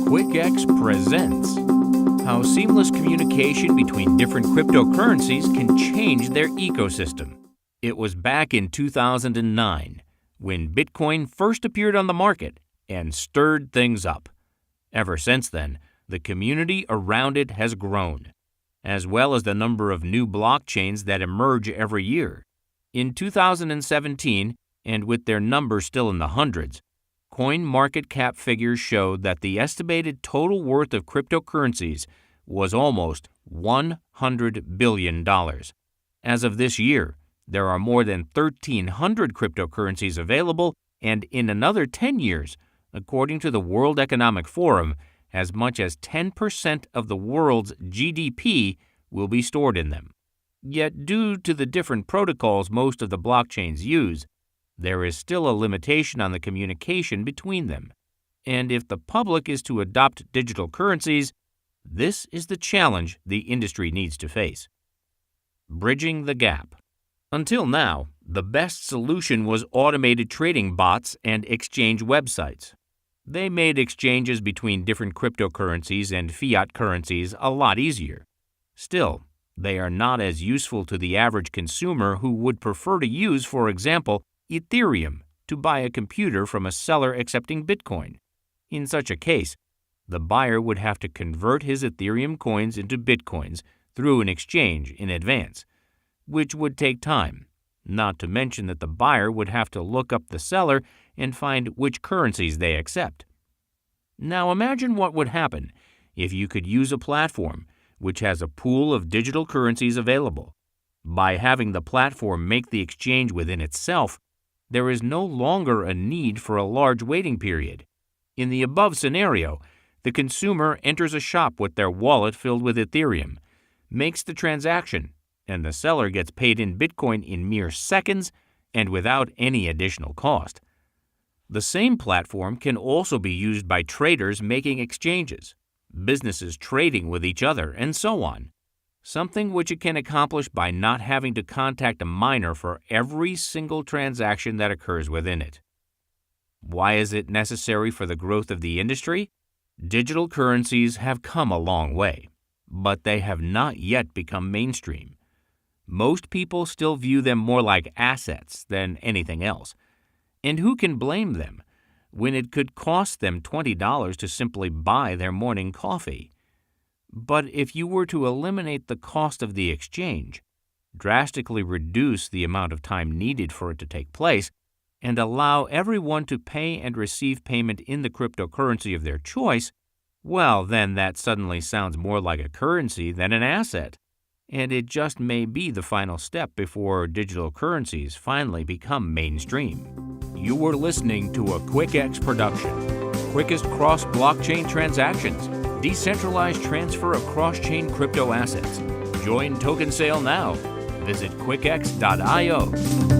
QuickX presents how seamless communication between different cryptocurrencies can change their ecosystem. It was back in 2009 when Bitcoin first appeared on the market and stirred things up. Ever since then, the community around it has grown, as well as the number of new blockchains that emerge every year. In 2017, and with their numbers still in the hundreds, CoinMarketCap figures showed that the estimated total worth of cryptocurrencies was almost $100 billion. As of this year, there are more than 1,300 cryptocurrencies available, and in another 10 years, according to the World Economic Forum, as much as 10% of the world's GDP will be stored in them. Yet, due to the different protocols most of the blockchains use, there is still a limitation on the communication between them. And if the public is to adopt digital currencies, this is the challenge the industry needs to face. Bridging the gap. Until now, the best solution was automated trading bots and exchange websites. They made exchanges between different cryptocurrencies and fiat currencies a lot easier. Still, they are not as useful to the average consumer who would prefer to use, for example, Ethereum to buy a computer from a seller accepting Bitcoin. In such a case, the buyer would have to convert his Ethereum coins into Bitcoins through an exchange in advance, which would take time, not to mention that the buyer would have to look up the seller and find which currencies they accept. Now imagine what would happen if you could use a platform which has a pool of digital currencies available. By having the platform make the exchange within itself, there is no longer a need for a large waiting period. In the above scenario, the consumer enters a shop with their wallet filled with Ethereum, makes the transaction, and the seller gets paid in Bitcoin in mere seconds and without any additional cost. The same platform can also be used by traders making exchanges, businesses trading with each other, and so on. Something which it can accomplish by not having to contact a miner for every single transaction that occurs within it. Why is it necessary for the growth of the industry? Digital currencies have come a long way, but they have not yet become mainstream. Most people still view them more like assets than anything else. And who can blame them when it could cost them $20 to simply buy their morning coffee? But if you were to eliminate the cost of the exchange, drastically reduce the amount of time needed for it to take place, and allow everyone to pay and receive payment in the cryptocurrency of their choice, well, then that suddenly sounds more like a currency than an asset. And it just may be the final step before digital currencies finally become mainstream. You were listening to a QuickX production. Quickest cross-blockchain transactions. Decentralized transfer of cross-chain crypto assets. Join Token Sale now. Visit quickx.io.